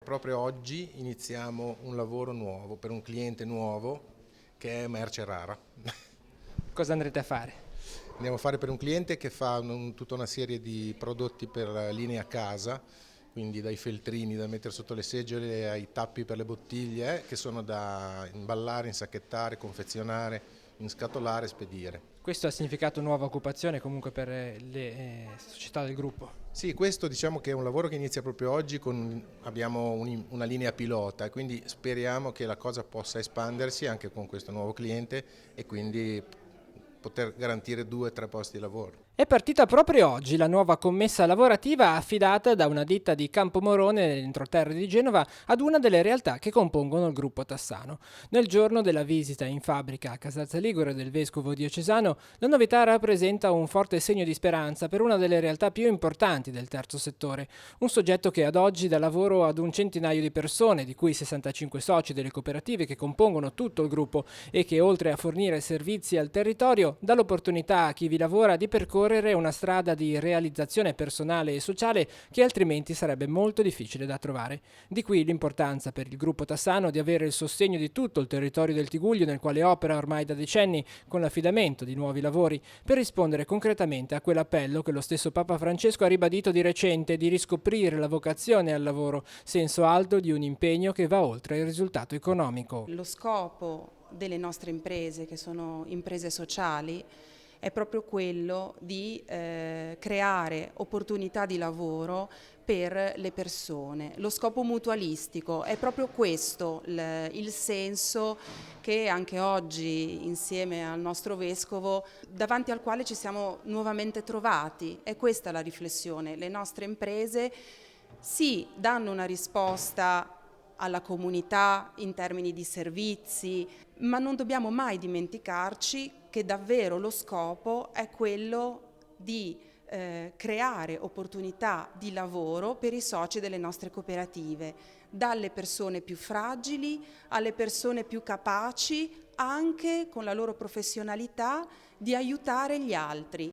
proprio oggi iniziamo un lavoro nuovo per un cliente nuovo che è Merce Rara. Cosa andrete a fare? Andiamo a fare per un cliente che fa tutta una serie di prodotti per linea casa, quindi dai feltrini da mettere sotto le seggiole ai tappi per le bottiglie, che sono da imballare, insacchettare, confezionare, inscatolare e spedire. Questo ha significato nuova occupazione comunque per le società del gruppo. Sì, questo diciamo che è un lavoro che inizia proprio oggi, abbiamo una linea pilota e quindi speriamo che la cosa possa espandersi anche con questo nuovo cliente e quindi poter garantire 2 o 3 posti di lavoro. È partita proprio oggi la nuova commessa lavorativa affidata da una ditta di Campomorone nell'entroterra di Genova ad una delle realtà che compongono il gruppo Tassano. Nel giorno della visita in fabbrica a Casazza Ligure del vescovo diocesano, la novità rappresenta un forte segno di speranza per una delle realtà più importanti del terzo settore, un soggetto che ad oggi dà lavoro ad un centinaio di persone, di cui 65 soci delle cooperative che compongono tutto il gruppo e che oltre a fornire servizi al territorio dà l'opportunità a chi vi lavora di percorrere una strada di realizzazione personale e sociale che altrimenti sarebbe molto difficile da trovare. Di qui l'importanza per il gruppo Tassano di avere il sostegno di tutto il territorio del Tigullio, nel quale opera ormai da decenni con l'affidamento di nuovi lavori, per rispondere concretamente a quell'appello che lo stesso Papa Francesco ha ribadito di recente di riscoprire la vocazione al lavoro, senso alto di un impegno che va oltre il risultato economico. Lo scopo delle nostre imprese, che sono imprese sociali, è proprio quello di creare opportunità di lavoro per le persone. Lo scopo mutualistico è proprio questo il senso che anche oggi, insieme al nostro vescovo, davanti al quale ci siamo nuovamente trovati. È questa la riflessione. Le nostre imprese sì, danno una risposta alla comunità in termini di servizi, ma non dobbiamo mai dimenticarci che davvero lo scopo è quello di creare opportunità di lavoro per i soci delle nostre cooperative, dalle persone più fragili alle persone più capaci, anche con la loro professionalità, di aiutare gli altri.